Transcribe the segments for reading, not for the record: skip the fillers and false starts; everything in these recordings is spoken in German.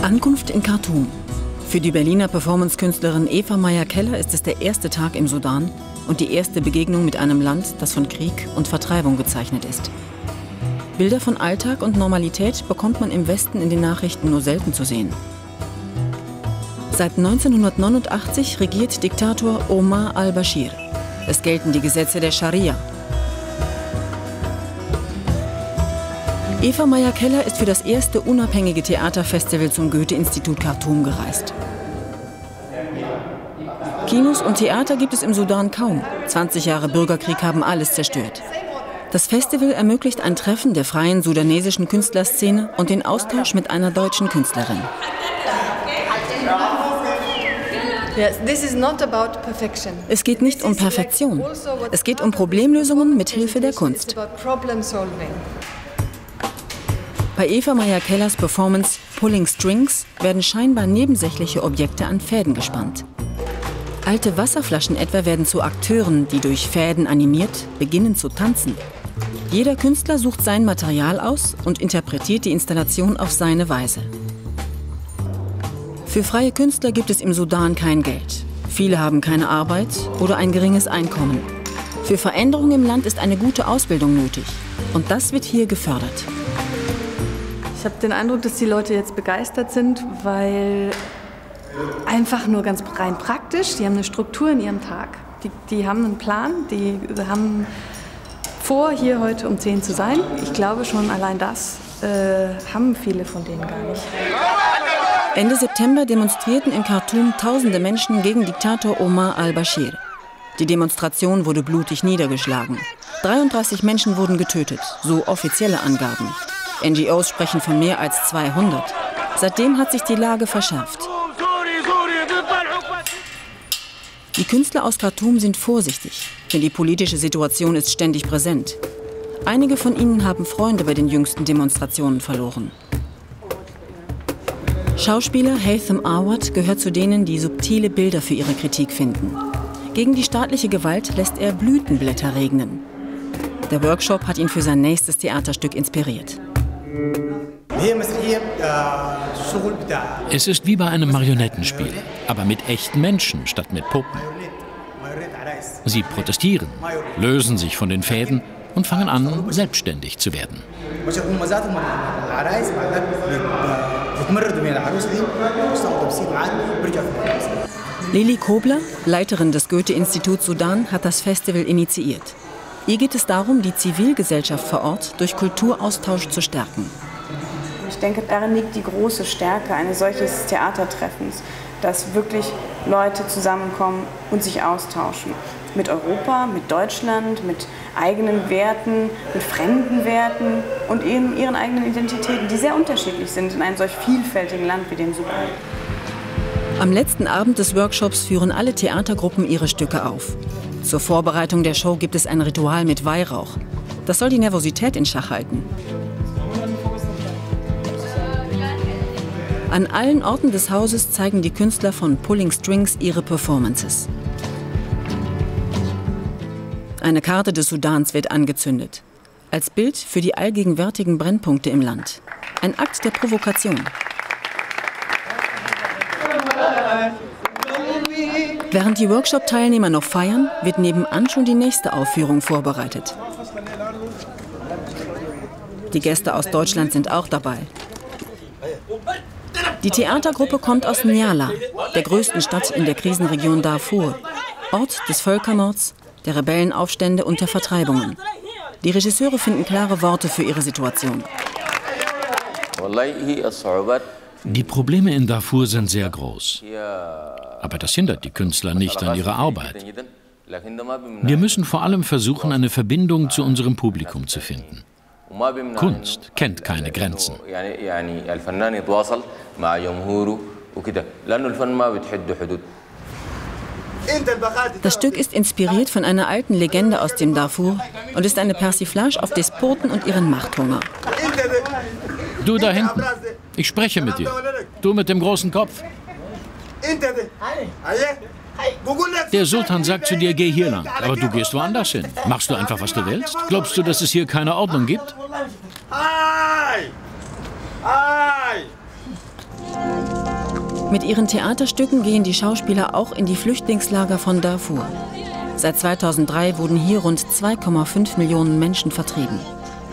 Ankunft in Khartoum. Für die Berliner Performance-Künstlerin Eva Meyer-Keller ist es der erste Tag im Sudan und die erste Begegnung mit einem Land, das von Krieg und Vertreibung gezeichnet ist. Bilder von Alltag und Normalität bekommt man im Westen in den Nachrichten nur selten zu sehen. Seit 1989 regiert Diktator Omar al-Bashir. Es gelten die Gesetze der Scharia. Eva Meyer-Keller ist für das erste unabhängige Theaterfestival zum Goethe-Institut Khartoum gereist. Kinos und Theater gibt es im Sudan kaum. 20 Jahre Bürgerkrieg haben alles zerstört. Das Festival ermöglicht ein Treffen der freien sudanesischen Künstlerszene und den Austausch mit einer deutschen Künstlerin. Es geht nicht um Perfektion. Es geht um Problemlösungen mit Hilfe der Kunst. Bei Eva Meyer-Kellers Performance Pulling Strings werden scheinbar nebensächliche Objekte an Fäden gespannt. Alte Wasserflaschen etwa werden zu Akteuren, die durch Fäden animiert beginnen zu tanzen. Jeder Künstler sucht sein Material aus und interpretiert die Installation auf seine Weise. Für freie Künstler gibt es im Sudan kein Geld. Viele haben keine Arbeit oder ein geringes Einkommen. Für Veränderung im Land ist eine gute Ausbildung nötig. Und das wird hier gefördert. Ich habe den Eindruck, dass die Leute jetzt begeistert sind, weil einfach nur ganz rein praktisch, die haben eine Struktur in ihrem Tag. Die haben einen Plan, die haben vor, hier heute um 10 zu sein. Ich glaube schon allein das haben viele von denen gar nicht. Ende September demonstrierten in Khartoum tausende Menschen gegen Diktator Omar al-Bashir. Die Demonstration wurde blutig niedergeschlagen. 33 Menschen wurden getötet, so offizielle Angaben. NGOs sprechen von mehr als 200. Seitdem hat sich die Lage verschärft. Die Künstler aus Khartoum sind vorsichtig, denn die politische Situation ist ständig präsent. Einige von ihnen haben Freunde bei den jüngsten Demonstrationen verloren. Schauspieler Haytham Awad gehört zu denen, die subtile Bilder für ihre Kritik finden. Gegen die staatliche Gewalt lässt er Blütenblätter regnen. Der Workshop hat ihn für sein nächstes Theaterstück inspiriert. Es ist wie bei einem Marionettenspiel, aber mit echten Menschen statt mit Puppen. Sie protestieren, lösen sich von den Fäden und fangen an, selbstständig zu werden. Lili Kobler, Leiterin des Goethe-Instituts Sudan, hat das Festival initiiert. Ihr geht es darum, die Zivilgesellschaft vor Ort durch Kulturaustausch zu stärken. Ich denke, darin liegt die große Stärke eines solchen Theatertreffens, dass wirklich Leute zusammenkommen und sich austauschen. Mit Europa, mit Deutschland, mit eigenen Werten, mit fremden Werten und eben ihren eigenen Identitäten, die sehr unterschiedlich sind in einem solch vielfältigen Land wie dem Sudan. Am letzten Abend des Workshops führen alle Theatergruppen ihre Stücke auf. Zur Vorbereitung der Show gibt es ein Ritual mit Weihrauch. Das soll die Nervosität in Schach halten. An allen Orten des Hauses zeigen die Künstler von Pulling Strings ihre Performances. Eine Karte des Sudans wird angezündet. Als Bild für die allgegenwärtigen Brennpunkte im Land. Ein Akt der Provokation. Während die Workshop-Teilnehmer noch feiern, wird nebenan schon die nächste Aufführung vorbereitet. Die Gäste aus Deutschland sind auch dabei. Die Theatergruppe kommt aus Nyala, der größten Stadt in der Krisenregion Darfur, Ort des Völkermords, der Rebellenaufstände und der Vertreibungen. Die Regisseure finden klare Worte für ihre Situation. Die Probleme in Darfur sind sehr groß. Aber das hindert die Künstler nicht an ihrer Arbeit. Wir müssen vor allem versuchen, eine Verbindung zu unserem Publikum zu finden. Kunst kennt keine Grenzen. Das Stück ist inspiriert von einer alten Legende aus dem Darfur und ist eine Persiflage auf Despoten und ihren Machthunger. Du da hinten, ich spreche mit dir. Du mit dem großen Kopf. Der Sultan sagt zu dir, geh hier lang, aber du gehst woanders hin. Machst du einfach, was du willst? Glaubst du, dass es hier keine Ordnung gibt? Mit ihren Theaterstücken gehen die Schauspieler auch in die Flüchtlingslager von Darfur. Seit 2003 wurden hier rund 2,5 Millionen Menschen vertrieben.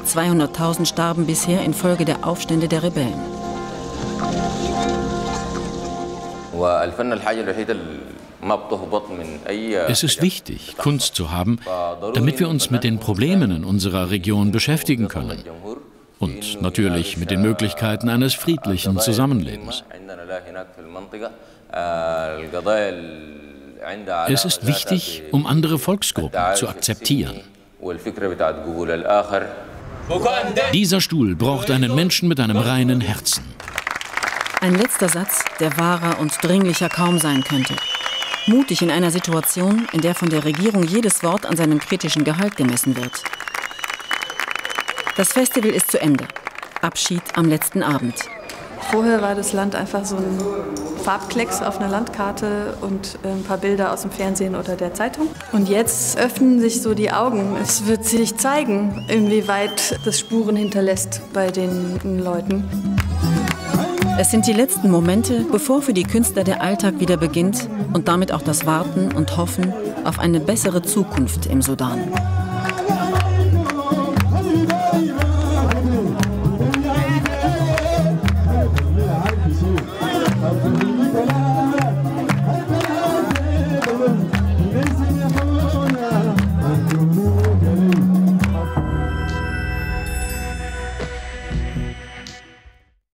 200.000 starben bisher infolge der Aufstände der Rebellen. Es ist wichtig, Kunst zu haben, damit wir uns mit den Problemen in unserer Region beschäftigen können. Und natürlich mit den Möglichkeiten eines friedlichen Zusammenlebens. Es ist wichtig, um andere Volksgruppen zu akzeptieren. Dieser Stuhl braucht einen Menschen mit einem reinen Herzen. Ein letzter Satz, der wahrer und dringlicher kaum sein könnte. Mutig in einer Situation, in der von der Regierung jedes Wort an seinem kritischen Gehalt gemessen wird. Das Festival ist zu Ende. Abschied am letzten Abend. Vorher war das Land einfach so ein Farbklecks auf einer Landkarte und ein paar Bilder aus dem Fernsehen oder der Zeitung. Und jetzt öffnen sich so die Augen. Es wird sich zeigen, inwieweit das Spuren hinterlässt bei den Leuten. Es sind die letzten Momente, bevor für die Künstler der Alltag wieder beginnt und damit auch das Warten und Hoffen auf eine bessere Zukunft im Sudan.